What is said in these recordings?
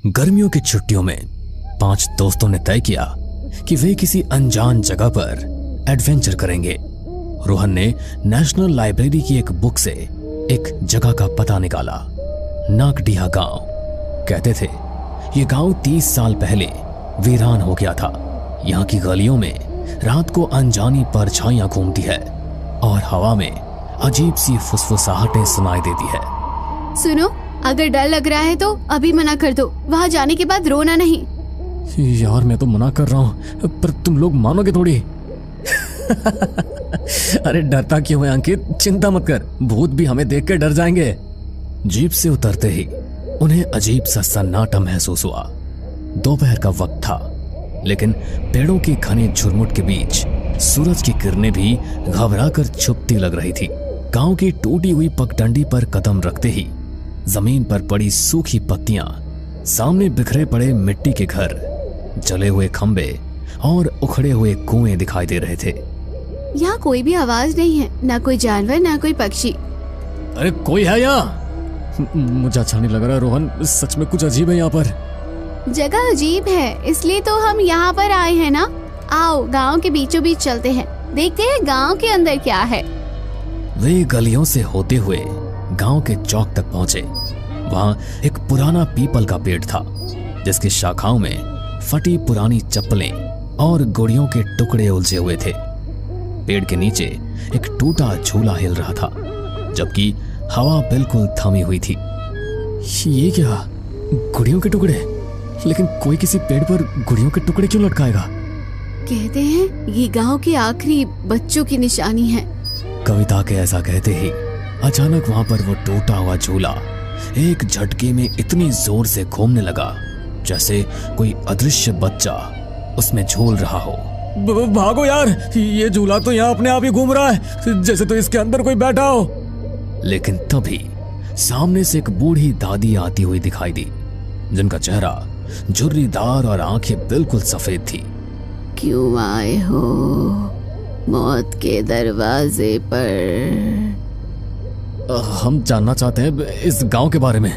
गर्मियों की छुट्टियों में 5 दोस्तों ने तय किया कि वे किसी अनजान जगह पर एडवेंचर करेंगे। रोहन ने नेशनल लाइब्रेरी की एक बुक से एक जगह का पता निकाला, नाकडिहा गांव। कहते थे ये गांव 30 साल पहले वीरान हो गया था। यहाँ की गलियों में रात को अनजानी परछाइयां घूमती है और हवा में अजीब सी फुसफुसाहटें सुनाई देती है। सुनो, अगर डर लग रहा है तो अभी मना कर दो, वहाँ जाने के बाद रोना नहीं। यार मैं तो मना कर रहा हूँ, पर तुम लोग मानोगे थोड़ी। अरे डरता क्यों है अंकित, चिंता मत कर, भूत भी हमें देख कर डर जाएंगे। जीप से उतरते ही उन्हें अजीब सा सन्नाटा महसूस हुआ। दोपहर का वक्त था, लेकिन पेड़ों की घने झुरमुट के बीच सूरज की किरणें भी घबराकर छुपती लग रही थी। गांव की टूटी हुई पगडंडी पर कदम रखते ही जमीन पर पड़ी सूखी पत्तियां, सामने बिखरे पड़े मिट्टी के घर, जले हुए खंबे और उखड़े हुए कुएं दिखाई दे रहे थे। यहाँ कोई भी आवाज नहीं है, ना कोई जानवर ना कोई पक्षी। अरे कोई है यहाँ? मुझे अच्छा नहीं लग रहा रोहन, सच में कुछ अजीब है यहाँ पर। जगह अजीब है, इसलिए तो हम यहाँ पर आए हैं ना। आओ गांव के बीचों बीच चलते हैं, देखते हैं गांव के अंदर क्या है। वे गलियों से होते हुए गांव के चौक तक पहुंचे। वहां एक पुराना पीपल का पेड़ था, जिसकी शाखाओं में फटी पुरानी चप्पलें और गुड़ियों के टुकड़े उलझे हुए थे। पेड़ के नीचे एक टूटा झूला हिल रहा था, जबकि हवा बिल्कुल थमी हुई थी। ये क्या, गुड़ियों के टुकड़े? लेकिन कोई किसी पेड़ पर गुड़ियों के टुकड़े क्यों लटकाएगा? कहते हैं ये गांव के आखिरी बच्चों की निशानी है। कविता के ऐसा कहते ही अचानक वहां पर वो टूटा हुआ झूला एक झटके में इतनी जोर से घूमने लगा जैसे कोई अदृश्य बच्चा उसमें झूल रहा हो। भागो यार, ये झूला तो यहाँ अपने आप ही घूम रहा है, जैसे तो इसके अंदर कोई बैठा हो। लेकिन तभी सामने से एक बूढ़ी दादी आती हुई दिखाई दी, जिनका चेहरा झुर्रीदार और आंखें बिल्कुल सफेद थी। क्यों आए हो मौत के दरवाजे पर? हम जानना चाहते हैं इस गांव के बारे में।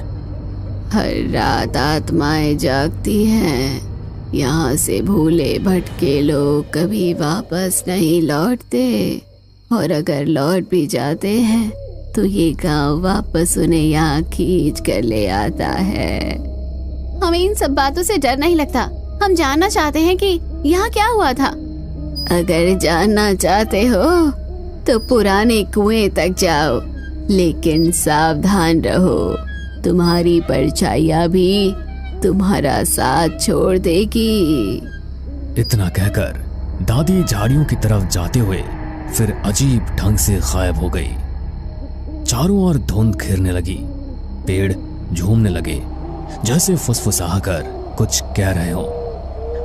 हर रात आत्माएं जागती हैं। यहाँ से भूले भटके लोग कभी वापस नहीं लौटते, और अगर लौट भी जाते हैं तो ये गांव वापस उन्हें यहाँ खींच कर ले आता है। हमें इन सब बातों से डर नहीं लगता, हम जानना चाहते हैं कि यहाँ क्या हुआ था। अगर जानना चाहते हो तो पुराने कुएं तक जाओ, लेकिन सावधान रहो, तुम्हारी परछाइयां भी तुम्हारा साथ छोड़ देगी। इतना कहकर दादी झाड़ियों की तरफ जाते हुए फिर अजीब ढंग से गायब हो गई। चारों ओर धुंध घेरने लगी, पेड़ झूमने लगे जैसे फुसफुसा कर कुछ कह रहे हो।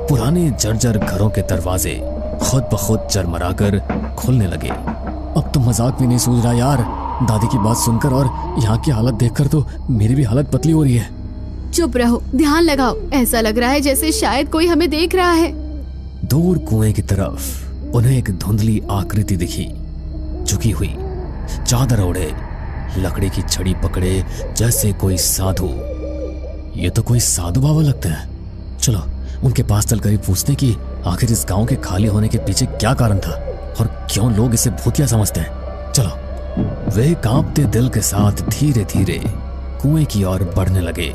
पुराने जर्जर घरों के दरवाजे खुद ब खुद चरमराकर खुलने लगे। अब तो मजाक भी नहीं सूझ रहा यार, दादी की बात सुनकर और यहाँ की हालत देखकर तो मेरी भी हालत पतली हो रही है। चुप रहो, ध्यान लगाओ, ऐसा लग रहा है जैसे शायद कोई हमें देख रहा है। दूर कुएं की तरफ उन्हें एक धुंधली आकृति दिखी, झुकी हुई, चादर ओढ़े, लकड़ी की छड़ी पकड़े जैसे कोई साधु। ये तो कोई साधु बाबा लगते हैं। चलो उनके पास चलकर पूछते कि आखिर इस गांव के खाली होने के पीछे क्या कारण था और क्यों लोग इसे भूतिया समझते हैं। चलो। वे कांपते दिल के साथ धीरे धीरे कुएं की ओर बढ़ने लगे,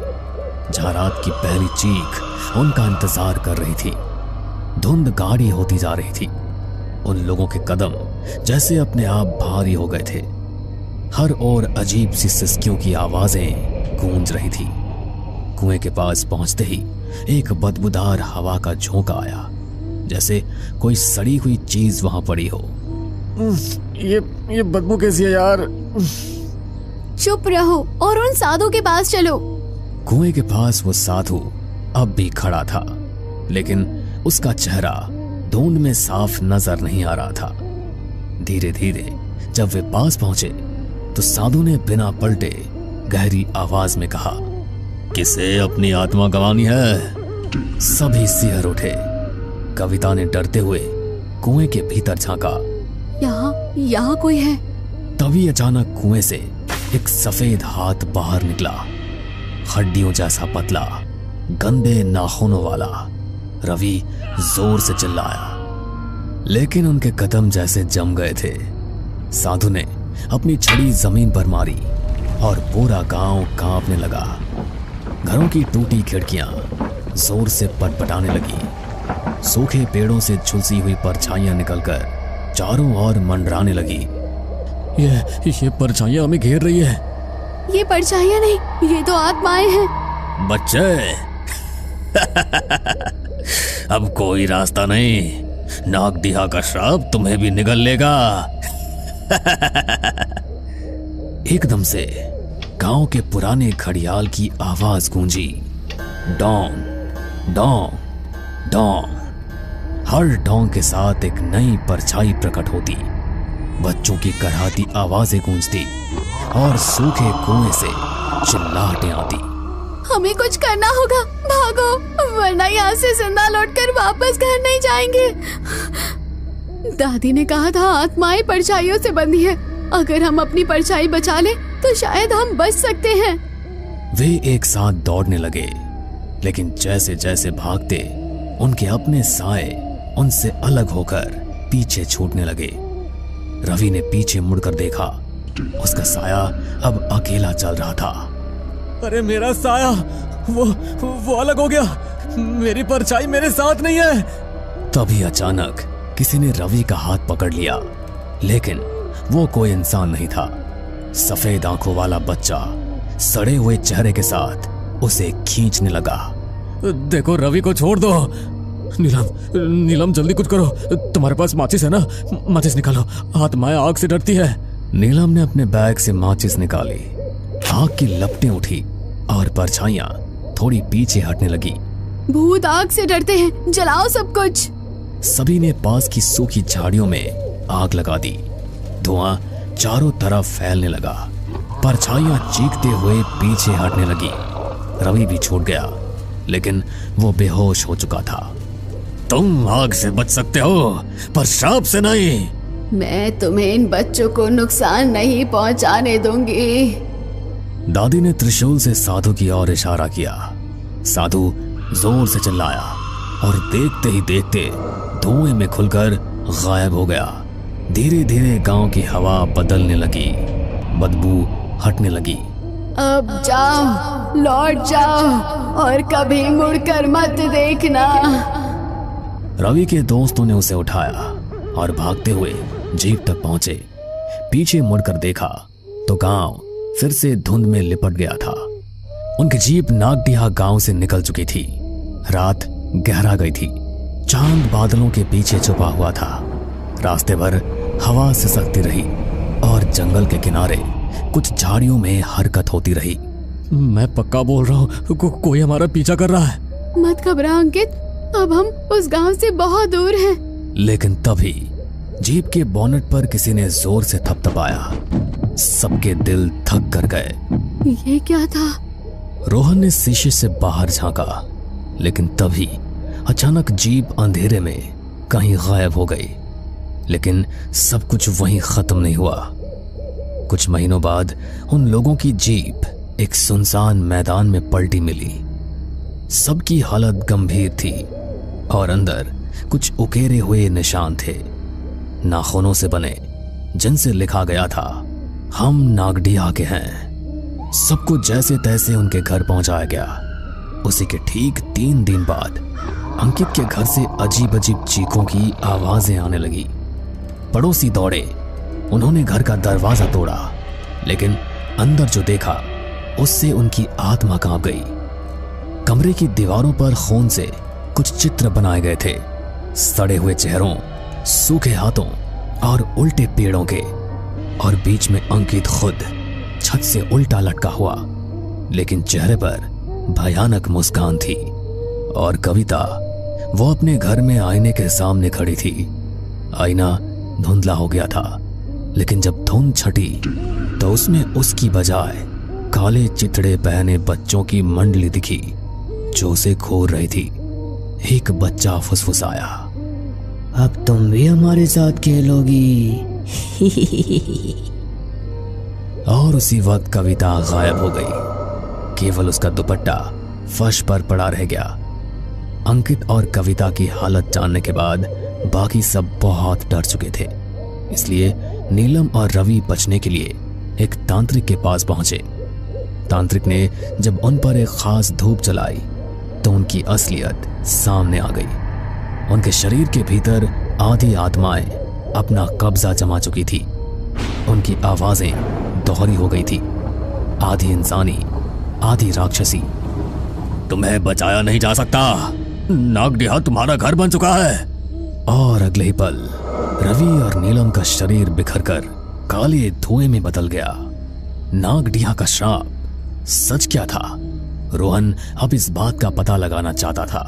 जहां रात की पहली चीख उनका इंतजार कर रही थी। धुंध गाढ़ी होती जा रही थी, उन लोगों के कदम जैसे अपने आप भारी हो गए थे। हर ओर अजीब सी सिसकियों की आवाजें गूंज रही थी। कुएं के पास पहुंचते ही एक बदबूदार हवा का झोंका आया, जैसे कोई सड़ी हुई चीज वहां पड़ी हो। ये बदबू कैसी है यार? चुप रहो और उन साधु के पास चलो। कुएं के पास वो साधु अब भी खड़ा था, लेकिन उसका चेहरा धुंध में साफ नजर नहीं आ रहा था। धीरे धीरे जब वे पास पहुंचे तो साधु ने बिना पलटे गहरी आवाज में कहा, किसे अपनी आत्मा गंवानी है? सभी सिहर उठे। कविता ने डरते हुए कुएं के भीतर झांका यहाँ कोई है। तभी अचानक कुएं से एक सफेद हाथ बाहर निकला, हड्डियों जैसा पतला, गंदे नाखूनों वाला। रवि जोर से चिल्लाया, लेकिन उनके कदम जैसे जम गए थे। साधु ने अपनी छड़ी जमीन पर मारी और पूरा गांव कांपने लगा। घरों की टूटी खिड़कियां जोर से पटपटाने लगी। सूखे पेड़ों से झुलसी हुई परछाइयां निकलकर चारों ओर मंडराने लगी। ये परछाइयां हमें घेर रही है। ये परछाइयां नहीं, ये तो आत्माएं हैं। बच्चे अब कोई रास्ता नहीं, नागदिहा का श्राप तुम्हें भी निगल लेगा। एकदम से गांव के पुराने घड़ियाल की आवाज गूंजी, डोंग डोंग डोंग। हर डोंग के साथ एक नई परछाई प्रकट होती, बच्चों की कराहती आवाजें गूंजती और सूखे कुएं से चिल्लाहटें आती। हमें कुछ करना होगा, भागो, वरना यहाँ से जिंदा लौटकर वापस घर नहीं जाएंगे। दादी ने कहा था आत्माएं परछाइयों से बंधी है, अगर हम अपनी परछाई बचा ले तो शायद हम बच सकते हैं। वे एक साथ दौड़ने लगे, लेकिन जैसे जैसे भागते उनके अपने साए उनसे अलग होकर पीछे छूटने लगे। रवि ने पीछे मुड़कर देखा, उसका साया अब अकेला चल रहा था। अरे मेरा साया, वो अलग हो गया, मेरी परछाई मेरे साथ नहीं है। तभी अचानक किसी ने रवि का हाथ पकड़ लिया, लेकिन वो कोई इंसान नहीं था। सफेद आंखों वाला बच्चा सड़े हुए चेहरे के साथ उसे खींचने लगा। देखो, रवि को छोड़ दो। नीलम जल्दी कुछ करो, तुम्हारे पास माचिस है ना? माचिस निकालो, आत्माएं आग से डरती है। नीलम ने अपने बैग से माचिस निकाली, आग की लपटें उठी और परछाइयां थोड़ी पीछे हटने लगी। भूत आग से डरते हैं, जलाओ सब कुछ। सभी ने पास की सूखी झाड़ियों में आग लगा दी। धुआं चारों तरफ फैलने लगा, परछाइयां चीखते हुए पीछे हटने लगी। रवि भी छूट गया, लेकिन वो बेहोश हो चुका था। तुम आग से बच सकते हो, पर श्राप से नहीं। मैं तुम्हें इन बच्चों को नुकसान नहीं पहुंचाने दूंगी। दादी ने त्रिशूल से साधु की ओर इशारा किया। साधु जोर से चिल्लाया और देखते ही देखते धुएं में खुलकर गायब हो गया। धीरे धीरे गांव की हवा बदलने लगी, बदबू हटने लगी। अब जाओ, लौट जाओ और कभी मुड़कर मत देखना। रवि के दोस्तों ने उसे उठाया और भागते हुए जीप तक पहुंचे। पीछे मुड़कर देखा तो गांव फिर से धुंध में लिपट गया था। उनकी जीप नागदिहा गांव से निकल चुकी थी। रात गहरा गई थी, चांद बादलों के पीछे छुपा हुआ था। रास्ते भर हवा सिसकती रही और जंगल के किनारे कुछ झाड़ियों में हरकत होती रही। मैं पक्का बोल रहा हूँ, कोई हमारा पीछा कर रहा है। मत घबरा अंकित, अब हम उस गांव से बहुत दूर हैं। लेकिन तभी जीप के बोनेट पर किसी ने जोर से थपथपाया। सबके दिल थक कर गए। ये क्या था? रोहन ने शीशे से बाहर झांका, लेकिन तभी अचानक जीप अंधेरे में कहीं गायब हो गई। लेकिन सब कुछ वहीं खत्म नहीं हुआ। कुछ महीनों बाद उन लोगों की जीप एक सुनसान मैदान में पलटी मिली। सबकी हालत गंभीर थी और अंदर कुछ उकेरे हुए निशान थे, नाखूनों से बने, जिनसे लिखा गया था, हम नागदिहा के हैं। सबको जैसे तैसे उनके घर पहुंचाया गया। उसी के ठीक 3 दिन बाद अंकित के घर से अजीब अजीब चीखों की आवाजें आने लगी। पड़ोसी दौड़े, उन्होंने घर का दरवाजा तोड़ा, लेकिन अंदर जो देखा उससे उनकी आत्मा कांप गई। कमरे की दीवारों पर खून से कुछ चित्र बनाए गए थे, सड़े हुए चेहरों, सूखे हाथों और उल्टे पेड़ों के, और बीच में अंकित खुद छत से उल्टा लटका हुआ, लेकिन चेहरे पर भयानक मुस्कान थी। और कविता, वो अपने घर में आईने के सामने खड़ी थी। आईना धुंधला हो गया था, लेकिन जब धुंध छटी तो उसमें उसकी बजाय काले चितड़े पहने बच्चों की मंडली दिखी जो उसे घूर रही थी। एक बच्चा फुसफुसाया, अब तुम भी हमारे साथ खेलोगी। और उसी वक्त कविता गायब हो गई। केवल उसका दुपट्टा फर्श पर पड़ा रह गया। अंकित और कविता की हालत जानने के बाद बाकी सब बहुत डर चुके थे। इसलिए नीलम और रवि बचने के लिए एक तांत्रिक के पास पहुंचे। तांत्रिक ने जब उन पर एक खास धूप जलाई तो उनकी असलियत सामने आ गई। उनके शरीर के भीतर आधी आत्माएं अपना कब्जा जमा चुकी थी। उनकी आवाजें दोहरी हो गई थी, आधी इंसानी आधी राक्षसी। तुम्हें बचाया नहीं जा सकता, नागडिहा तुम्हारा घर बन चुका है। और अगले ही पल रवि और नीलम का शरीर बिखरकर काले धुएं में बदल गया। नागडिहा का श्राप सच क्या था? रोहन अब इस बात का पता लगाना चाहता था,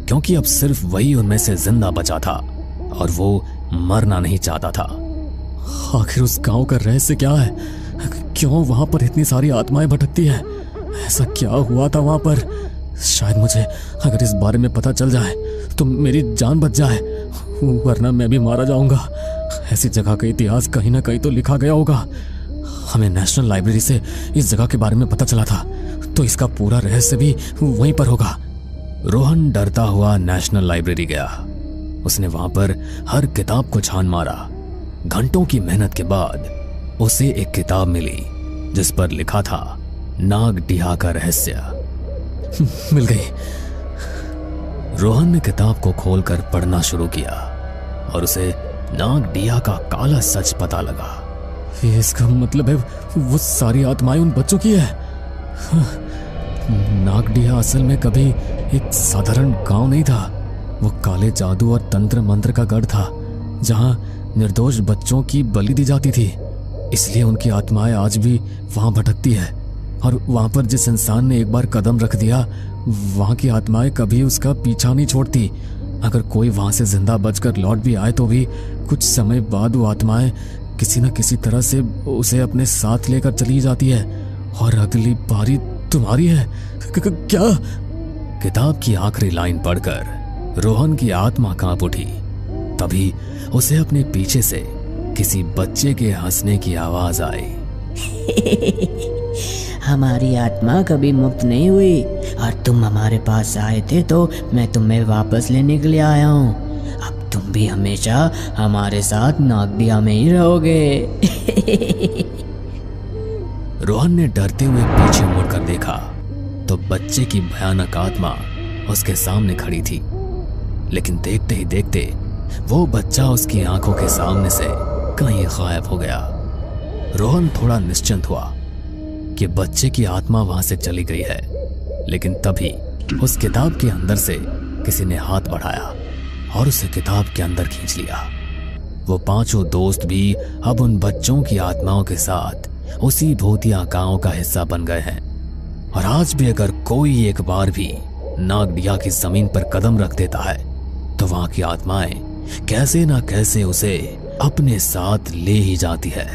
क्योंकि अब सिर्फ वही उनमें से जिंदा बचा था और वो मरना नहीं चाहता था। आखिर उस गांव का रहस्य क्या है? क्यों वहां पर इतनी सारी आत्माएं भटकती हैं? ऐसा क्या हुआ था वहां पर? शायद मुझे अगर इस बारे में पता चल जाए तो मेरी जान बच जाए, वरना मैं भी मारा जाऊंगा। ऐसी जगह का इतिहास कहीं ना कहीं तो लिखा गया होगा। हमें नेशनल लाइब्रेरी से इस जगह के बारे में पता चला था, तो इसका पूरा रहस्य भी वहीं पर होगा। रोहन डरता हुआ नेशनल लाइब्रेरी गया। उसने वहां पर हर किताब को छान मारा। घंटों की मेहनत के बाद उसे एक किताब मिली जिस पर लिखा था नागडिहा का रहस्य। मिल गई। रोहन ने किताब को खोलकर पढ़ना शुरू किया और उसे नागडिहा का काला सच पता लगा। इसका मतलब है वो सारी आत्माएं उन बच्चों की है। नागडिहा असल में कभी एक साधारण गांव नहीं था। वो काले जादू और तंत्र मंत्र का गढ़ था, जहां निर्दोष बच्चों की बलि दी जाती थी। इसलिए उनकी आत्माएं आज भी वहां भटकती है। और वहां पर जिस इंसान ने एक बार कदम रख दिया, वहां की आत्माएं कभी उसका पीछा नहीं छोड़ती। अगर कोई वहां से जिंदा बचकर लौट भी आए तो भी कुछ समय बाद वो आत्माएं किसी न किसी तरह से उसे अपने साथ लेकर चली जाती है। और अगली बारी तुम्हारी है। क्या? किताब की आखिरी लाइन पढ़कर रोहन की आत्मा कांप उठी। तभी उसे अपने पीछे से किसी बच्चे के हंसने की आवाज आई। हमारी आत्मा कभी मुक्त नहीं हुई और तुम हमारे पास आए थे तो मैं तुम्हें वापस लेने के लिए आया हूँ। अब तुम भी हमेशा हमारे साथ नागडिहा में ही रहोगे। रोहन ने डरते हुए पीछे मुड़कर देखा तो बच्चे की भयानक आत्मा उसके सामने खड़ी थी। लेकिन देखते ही देखते वो बच्चा उसकी आंखों के सामने से कहीं गायब हो गया। रोहन थोड़ा निश्चिंत हुआ कि बच्चे की आत्मा वहां से चली गई है। लेकिन तभी उस किताब के अंदर से किसी ने हाथ बढ़ाया और उसे किताब के अंदर खींच लिया। वो पांचों दोस्त भी अब उन बच्चों की आत्माओं के साथ उसी भूतिया गांव का हिस्सा बन गए हैं। और आज भी अगर कोई एक बार भी नागडिहा की जमीन पर कदम रख देता है तो वहां की आत्माएं कैसे ना कैसे उसे अपने साथ ले ही जाती है।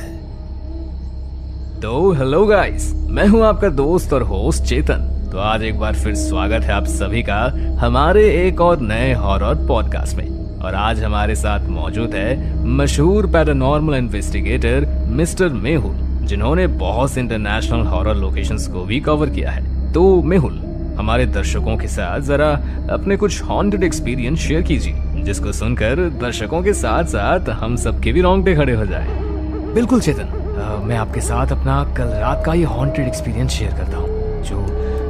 तो हेलो गाइस, मैं हूं आपका दोस्त और होस्ट चेतन। तो आज एक बार फिर स्वागत है आप सभी का हमारे एक और नए हॉरर पॉडकास्ट में। और आज हमारे साथ मौजूद है मशहूर पैरानॉर्मल इन्वेस्टिगेटर मिस्टर मेहुल, जिन्होंने बहुत से इंटरनेशनल हॉरर लोकेशंस को भी कवर किया है। तो मेहुल, हमारे दर्शकों के साथ जरा अपने कुछ हॉन्टेड एक्सपीरियंस शेयर कीजिए, जिसको सुनकर दर्शकों के साथ साथ हम सबके भी रोंगटे खड़े हो जाए। बिल्कुल चेतन, मैं आपके साथ अपना कल रात का ये हॉन्टेड एक्सपीरियंस शेयर करता हूँ, जो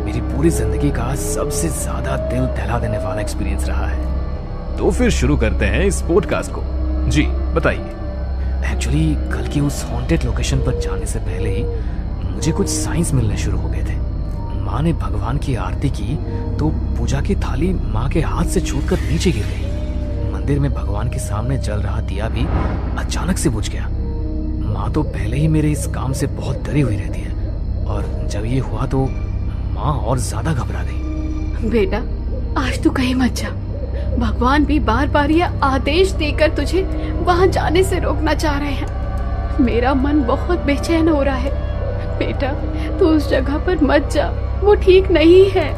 मेरी पूरी जिंदगी का सबसे ज्यादा दिल दहला देने वाला एक्सपीरियंस रहा है। तो फिर शुरू करते हैं इस पॉडकास्ट को। जी बताइए। एक्चुअली कल की उस हॉन्टेड लोकेशन पर जाने से पहले ही मुझे कुछ साइंस मिलने शुरू हो गए थे। माँ ने भगवान की आरती की तो पूजा की थाली माँ के हाथ से छूटकर नीचे गिर गई। मंदिर में भगवान के सामने जल रहा दिया भी अचानक से बुझ गया। माँ तो पहले ही मेरे इस काम से बहुत डरी हुई रहती है, और जब ये हुआ तो माँ और ज्यादा घबरा गई। बेटा, आज तू कहीं मत जा। भगवान भी बार बार यह आदेश देकर तुझे वहां जाने से रोकना चाह रहे हैं। मेरा मन बहुत बेचैन हो रहा है। बेटा, तू उस जगह पर मत जा, वो ठीक नहीं है।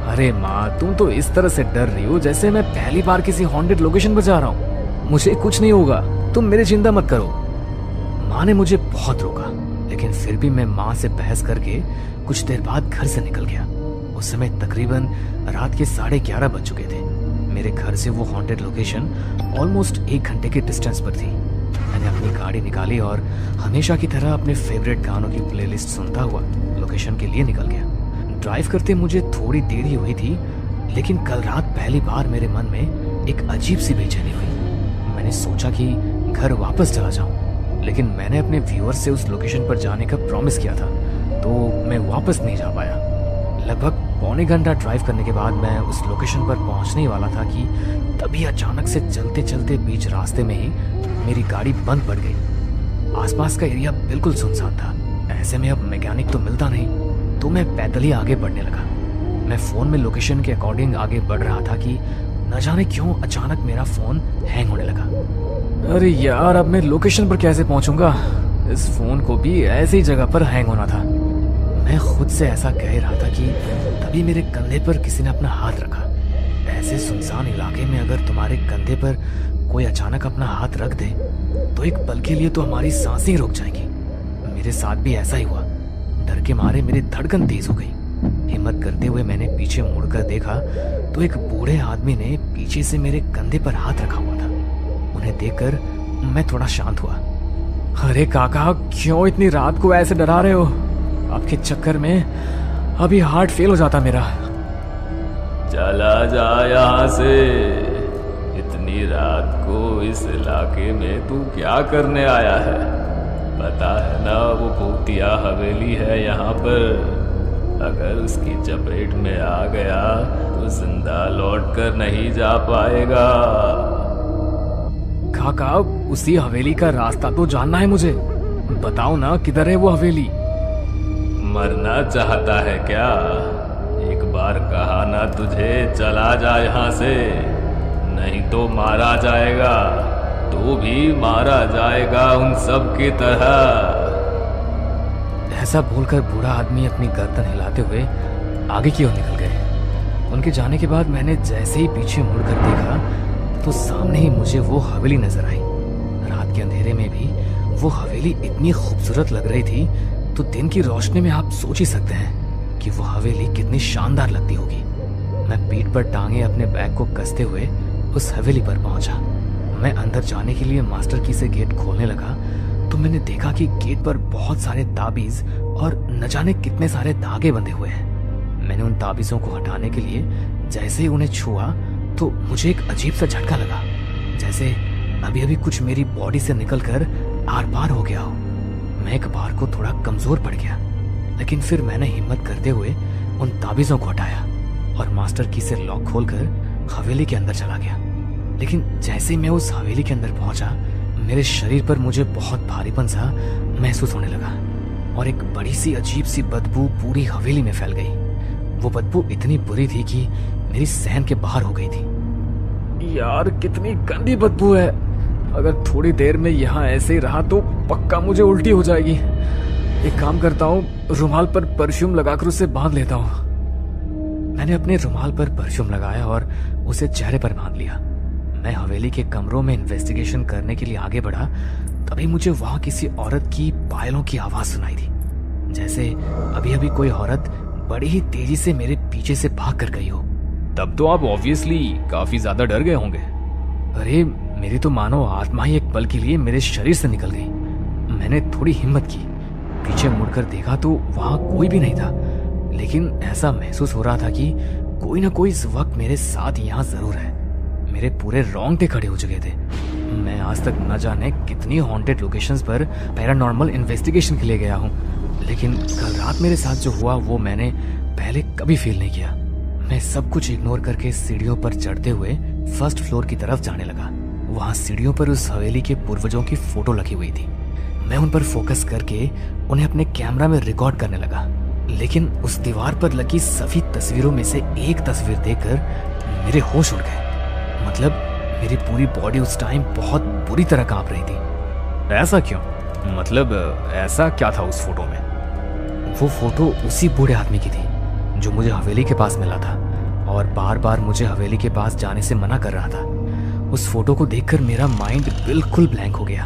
अरे माँ, तुम तो इस तरह से डर रही हो जैसे मैं पहली बार किसी हॉन्टेड लोकेशन पर जा रहा हूँ। मुझे कुछ नहीं होगा, तुम मेरी चिंता मत करो। माँ ने मुझे बहुत रोका, लेकिन फिर भी मैं माँ से बहस करके कुछ देर बाद घर से निकल गया। उस समय तकरीबन रात के 11:30 बज चुके थे। मेरे घर से वो हॉन्टेड लोकेशन ऑलमोस्ट 1 घंटे के डिस्टेंस पर थी। मैंने अपनी गाड़ी निकाली और हमेशा की तरह अपने फेवरेट गानों की प्लेलिस्ट सुनता हुआ लोकेशन के लिए निकल गया। ड्राइव करते मुझे थोड़ी देरी हुई थी, लेकिन कल रात पहली बार मेरे मन में एक अजीब सी बेचैनी हुई। मैंने सोचा कि घर वापस चला जाऊं, लेकिन मैंने अपने व्यूअर से उस लोकेशन पर जाने का प्रॉमिस किया था, तो मैं वापस नहीं जा पाया। लगभग पौने घंटा ड्राइव करने के बाद मैं उस लोकेशन पर पहुंचने ही वाला था कि तभी अचानक से चलते चलते बीच रास्ते में ही मेरी गाड़ी बंद पड़ गई। आसपास का एरिया बिल्कुल सुनसान था। ऐसे में अब मैकेनिक तो मिलता नहीं, तो मैं पैदल ही आगे बढ़ने लगा। मैं फोन में लोकेशन के अकॉर्डिंग आगे बढ़ रहा था कि न जाने क्यों अचानक मेरा फोन हैंग होने लगा। अरे यार, अब मैं लोकेशन पर कैसे पहुंचूंगा? इस फोन को भी ऐसी ही जगह पर हैंग होना था। मैं खुद से ऐसा कह रहा था कि तभी मेरे कंधे पर किसी ने अपना हाथ रखा। ऐसे सुनसान इलाके में अगर तुम्हारे कंधे पर कोई अचानक अपना हाथ रख दे तो एक पल के लिए तो हमारी सांसें रुक जाएंगी। मेरे साथ भी ऐसा ही हुआ। डर के मारे मेरी धड़कन तेज हो गई। हिम्मत करते हुए मैंने पीछे मुड़कर देखा तो एक बूढ़े आदमी ने पीछे से मेरे कंधे पर हाथ रखा हुआ था। उन्हें देखकर मैं थोड़ा शांत हुआ। अरे काका, क्यों इतनी रात को ऐसे डरा रहे हो? आपके चक्कर में अभी हार्ट फेल हो जाता मेरा। चला जा यहाँ से। इतनी रात को इस इलाके में तू क्या करने आया है? पता है ना वो भूतिया हवेली है यहाँ पर। अगर उसकी चपेट में आ गया तो जिंदा लौट कर नहीं जा पाएगा। काका, उसी हवेली का रास्ता तो जानना है मुझे। बताओ ना, किधर है वो हवेली? मरना चाहता है क्या? एक बार कहा ना तुझे, चला जा यहाँ से, नहीं तो मारा जाएगा। तू भी मारा जाएगा उन सब की तरह। ऐसा बोलकर बूढ़ा आदमी अपनी गर्दन हिलाते हुए आगे की ओर निकल गए। उनके जाने के बाद मैंने जैसे ही पीछे मुड़कर देखा तो सामने ही मुझे वो हवेली नजर आई। रात के अंधेरे में भी वो हवेली इतनी खूबसूरत लग रही थी, तो दिन की रोशनी में आप सोच ही सकते हैं कि वो हवेली कितनी शानदार लगती होगी। मैं पीठ पर टांगे अपने बैग को कसते हुए उस हवेली पर पहुंचा। मैं अंदर जाने के लिए मास्टर की से गेट खोलने लगा तो मैंने देखा कि गेट पर बहुत सारे ताबीज और न जाने कितने सारे धागे बंधे हुए हैं। मैंने उन ताबीजों को हटाने के लिए जैसे ही उन्हें छुआ तो मुझे एक अजीब सा झटका लगा, जैसे अभी अभी कुछ मेरी बॉडी से निकलकर आर पार हो गया हो। मैं एक बार को थोड़ा कमजोर पड़ गया, लेकिन फिर मैंने हिम्मत करते हुए उन ताबीजों को हटाया और मास्टर की से लॉक खोलकर हवेली के अंदर चला गया। लेकिन जैसे ही मैं उस हवेली के अंदर पहुंचा, मेरे शरीर पर मुझे बहुत भारीपन सा महसूस होने लगा और एक बड़ी सी अजीब सी बदबू पूरी हवेली में फैल गई। वो बदबू इतनी बुरी थी कि मेरी सहन के बाहर हो गई थी। यार, कितनी गंदी बदबू है। अगर थोड़ी देर में यहाँ ऐसे ही रहा तो पक्का मुझे उल्टी हो जाएगी। एक काम करता हूँ, रुमाल पर परफ्यूम लगाकर उसे बांध लेता हूँ। मैंने अपने रुमाल पर परफ्यूम लगाया और उसे चेहरे पर बांध लिया। मैं हवेली के कमरों में इन्वेस्टिगेशन करने के लिए आगे बढ़ा, तभी मुझे वहां किसी औरत की पायलों की आवाज सुनाई दी, जैसे अभी अभी कोई औरत बड़ी ही तेजी से मेरे पीछे से भाग कर गई हो। तब तो आप ऑब्वियसली काफी ज्यादा डर गए होंगे। अरे, मेरी तो मानो आत्मा ही एक पल के लिए मेरे शरीर से निकल गई। मैंने थोड़ी हिम्मत की, पीछे मुड़कर देखा तो वहां कोई भी नहीं था, लेकिन ऐसा महसूस हो रहा था कि कोई ना कोई इस वक्त मेरे साथ यहाँ जरूर है। मेरे पूरे रोंगटे खड़े हो चुके थे। मैं आज तक न जाने कितनी हॉन्टेड लोकेशंस पर पैरानॉर्मल इन्वेस्टिगेशन के लिए गया हूँ, लेकिन कल रात मेरे साथ जो हुआ वो मैंने पहले कभी फील नहीं किया। मैं सब कुछ इग्नोर करके सीढ़ियों पर चढ़ते हुए फर्स्ट फ्लोर की तरफ जाने लगा। वहाँ सीढ़ियों पर उस हवेली के पूर्वजों की फोटो लगी हुई थी। मैं उन पर फोकस करके उन्हें अपने कैमरा में रिकॉर्ड करने लगा, लेकिन उस दीवार पर लगी सभी तस्वीरों में से एक तस्वीर देखकर मेरे होश उड़ गए। मतलब मेरी पूरी बॉडी उस टाइम बहुत बुरी तरह कांप रही थी। ऐसा क्यों? मतलब ऐसा क्या था उस फोटो में? वो फोटो उसी बूढ़े आदमी की थी जो मुझे हवेली के पास मिला था और बार बार मुझे हवेली के पास जाने से मना कर रहा था। उस फोटो को देखकर मेरा माइंड बिल्कुल ब्लैंक हो गया।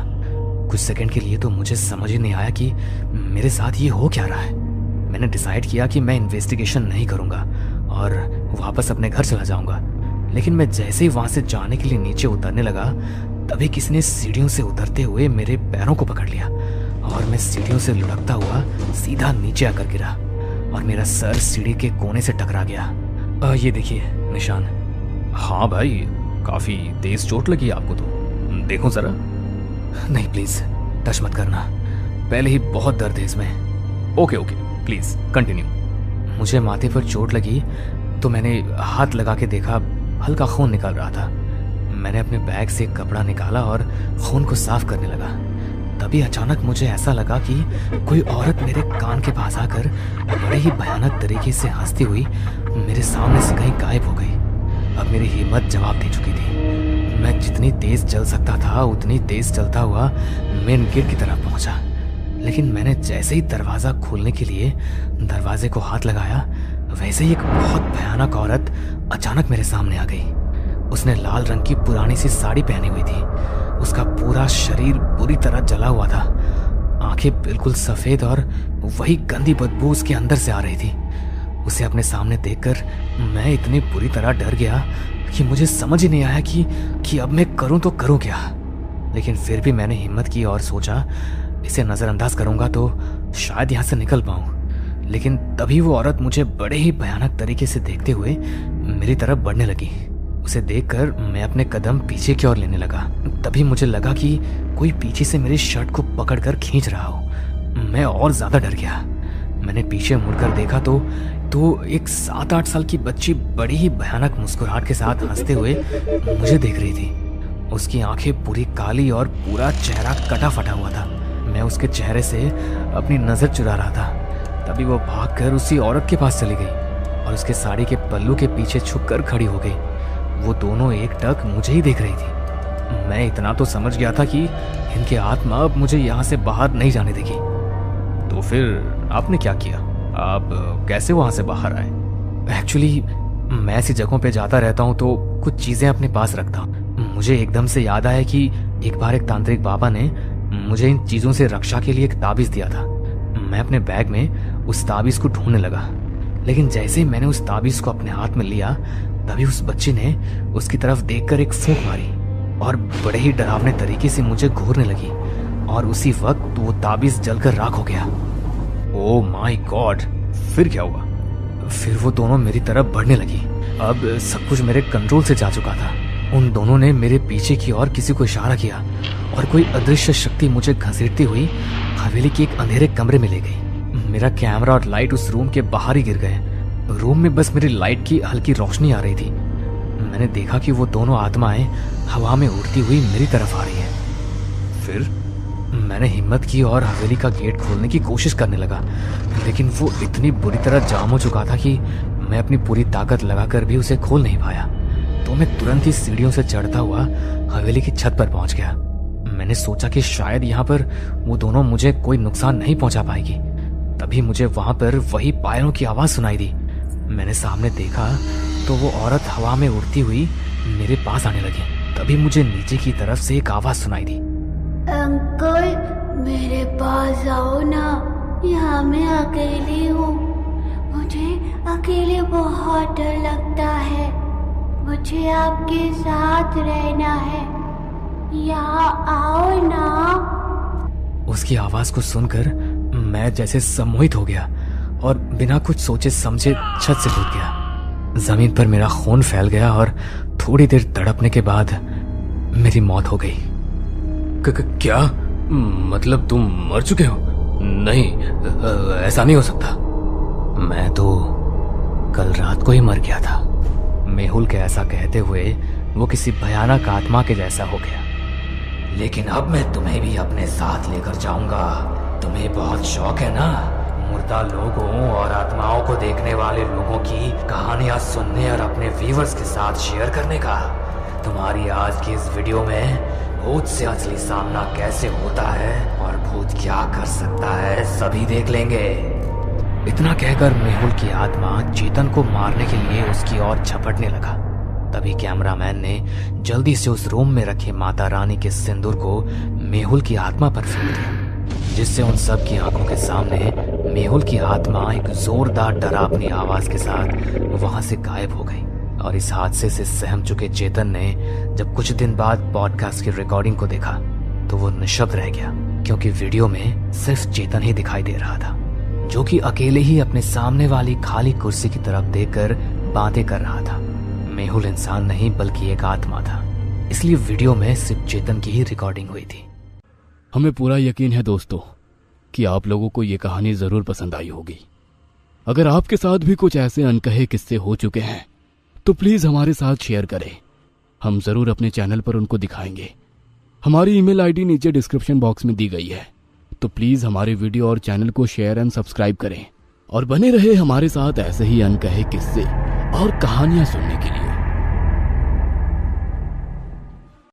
कुछ सेकंड के लिए तो मुझे समझ ही नहीं आया कि मेरे साथ ये हो क्या रहा है। मैंने डिसाइड किया कि मैं इन्वेस्टिगेशन नहीं करूंगा और वापस अपने घर चला जाऊंगा। लेकिन मैं जैसे ही वहां से जाने के लिए नीचे उतरने लगा, तभी किसी ने सीढ़ियों से उतरते हुए मेरे पैरों को पकड़ लिया और मैं सीढ़ियों से लुढ़कता हुआ सीधा नीचे आकर गिरा और मेरा सर सीढ़ी के कोने से टकरा गया। ये देखिए निशान। हाँ भाई, काफी तेज चोट लगी आपको तो, देखो जरा। नहीं प्लीज, टच मत करना, पहले ही बहुत दर्द है इसमें। Okay please continue. मुझे माथे पर चोट लगी तो मैंने हाथ लगा के देखा, हल्का खून निकल रहा था। मैंने अपने बैग से कपड़ा निकाला और खून को साफ करने लगा। तभी अचानक मुझे ऐसा लगा कि कोई औरत मेरे कान के पास आकर बड़े ही भयानक तरीके से हंसती हुई मेरे सामने से कहीं गायब हो गई। अब मेरी हिम्मत जवाब दे चुकी थी। मैं जितनी तेज चल सकता था उतनी तेज चलता हुआ मेन गेट की तरफ पहुंचा। लेकिन मैंने जैसे ही दरवाजा खोलने के लिए दरवाजे को हाथ लगाया, वैसे ही एक बहुत भयानक औरत अचानक मेरे सामने आ गई। उसने लाल रंग की पुरानी सी साड़ी पहनी हुई थी। उसका पूरा शरीर बुरी तरह जला हुआ था। आंखें बिल्कुल सफेद और वही गंदी बदबू उसके अंदर से आ रही थी। उसे अपने सामने देखकर मैं इतनी बुरी तरह डर गया कि मुझे समझ ही नहीं आया कि अब मैं करूं तो करूं क्या। लेकिन फिर भी मैंने हिम्मत की और सोचा इसे नजरअंदाज करूंगा तो शायद यहाँ से निकल पाऊं। लेकिन तभी वो औरत मुझे बड़े ही भयानक तरीके से देखते हुए मेरी तरफ बढ़ने लगी। उसे देखकर मैं अपने कदम पीछे की ओर लेने लगा। तभी मुझे लगा कि कोई पीछे से मेरी शर्ट को पकड़कर खींच रहा हो। मैं और ज्यादा डर गया। मैंने पीछे मुड़कर देखा तो एक 7-8 साल की बच्ची बड़ी ही भयानक मुस्कुराहट के साथ हंसते हुए मुझे देख रही थी। उसकी आंखें पूरी काली और पूरा चेहरा कटा फटा हुआ था। मैं उसके चेहरे से अपनी नजर चुरा रहा था। तभी वो भागकर उसी औरत के पास चली गई और उसके साड़ी के पल्लू के पीछे छुपकर खड़ी हो गई। वो दोनों एकटक मुझे ही देख रही थी। मैं इतना तो समझ गया था कि इनकी आत्मा अब मुझे यहाँ से बाहर नहीं जाने देगी। तो फिर आपने क्या किया? आप कैसे वहां से बाहर आए? एक्चुअली मैं ऐसी जगहों पे जाता रहता हूँ तो कुछ चीजें अपने पास रखता हूँ। मुझे एकदम से याद आया कि एक बार एक तांत्रिक बाबा ने मुझे इन चीजों से रक्षा के लिए एक ताबीज दिया था। मैं अपने बैग में उस ताबीज को ढूंढने लगा। लेकिन जैसे ही मैंने उस ताबीज को अपने हाथ में लिया, तभी उस बच्ची ने उसकी तरफ देखकर एक फूंक मारी और बड़े ही डरावने तरीके से मुझे घूरने लगी और उसी वक्त वो ताबीज जलकर राख हो गया। Oh my God! फिर क्या हुआ? फिर वो दोनों मेरी तरफ बढ़ने लगी। अब सब कुछ मेरे कंट्रोल से जा चुका था। उन दोनों ने मेरे पीछे की ओर किसी को इशारा किया और कोई अदृश्य शक्ति मुझे घसीटती हुई हवेली के एक अंधेरे कमरे में ले गई। मेरा कैमरा और लाइट उस रूम के बाहर ही गिर गए। रूम में बस मेरी लाइट की हल्की रोशनी आ रही थी। मैंने देखा कि वो दोनों आत्माएं हवा में उड़ती हुई मेरी तरफ आ रही हैं। फिर मैंने हिम्मत की और हवेली का गेट खोलने की कोशिश करने लगा, लेकिन वो इतनी बुरी तरह जाम हो चुका था कि मैं अपनी पूरी ताकत लगाकर भी उसे खोल नहीं पाया। तो मैं तुरंत ही सीढ़ियों से चढ़ता हुआ हवेली की छत पर पहुंच गया। मैंने सोचा कि शायद यहाँ पर वो दोनों मुझे कोई नुकसान नहीं पहुंचा पाएगी। तभी मुझे वहां पर वही पायरों की आवाज सुनाई दी। मैंने सामने देखा तो वो औरत हवा में उड़ती हुई मेरे पास आने लगी। तभी मुझे नीचे की तरफ से एक आवाज सुनाई दी, अंकल मेरे पास आओ ना, यहाँ मैं अकेली हूँ। मुझे अकेले बहुत डर लगता है। मुझे आपके साथ रहना है, यहाँ आओ ना। उसकी आवाज को सुनकर मैं जैसे सम्मोहित हो गया और बिना कुछ सोचे समझे छत से कूद गया। जमीन पर मेरा खून फैल गया और थोड़ी देर तड़पने के बाद मेरी मौत हो गई। क्या? मतलब तुम मर चुके हो? नहीं, ऐसा नहीं हो सकता। मैं तो कल रात को ही मर गया था। मेहुल के ऐसा कहते हुए वो किसी भयानक आत्मा के जैसा हो गया। लेकिन अब मैं तुम्हें भी अपने साथ लेकर जाऊंगा। तुम्हें बहुत शौक है ना मुर्दा लोगों और आत्माओं को देखने वाले लोगों की कहानियां सुनने और अपने व्यूअर्स के साथ शेयर करने का। तुम्हारी आज की इस वीडियो में भूत से असली सामना कैसे होता है और भूत क्या कर सकता है सभी देख लेंगे। इतना कहकर मेहुल की आत्मा चेतन को मारने के लिए उसकी ओर झपटने लगा। तभी कैमरामैन ने जल्दी से उस रूम में रखे माता रानी के सिंदूर को मेहुल की आत्मा पर फेंक दिया, जिससे उन सब की आंखों के सामने मेहुल की आत्मा एक जोरदार डरावनी आवाज के साथ वहां से गायब हो गई। और इस हादसे से सहम चुके चेतन ने जब कुछ दिन बाद पॉडकास्ट की रिकॉर्डिंग को देखा तो वो निशब्द रह गया, क्योंकि वीडियो में सिर्फ चेतन ही दिखाई दे रहा था, जो कि अकेले ही अपने सामने वाली खाली कुर्सी की तरफ देखकर बातें कर रहा था। मेहुल इंसान नहीं बल्कि एक आत्मा था, इसलिए वीडियो में सिर्फ चेतन की ही रिकॉर्डिंग हुई थी। हमें पूरा यकीन है दोस्तों कि आप लोगों को ये कहानी जरूर पसंद आई होगी। अगर आपके साथ भी कुछ ऐसे अनकहे किस्से हो चुके हैं तो प्लीज हमारे साथ शेयर करें, हम जरूर अपने चैनल पर उनको दिखाएंगे। हमारी ईमेल आईडी नीचे डिस्क्रिप्शन बॉक्स में दी गई है, तो प्लीज हमारे वीडियो और चैनल को शेयर एंड सब्सक्राइब करें और बने रहे हमारे साथ ऐसे ही अनकहे किस्से और कहानियां सुनने के लिए।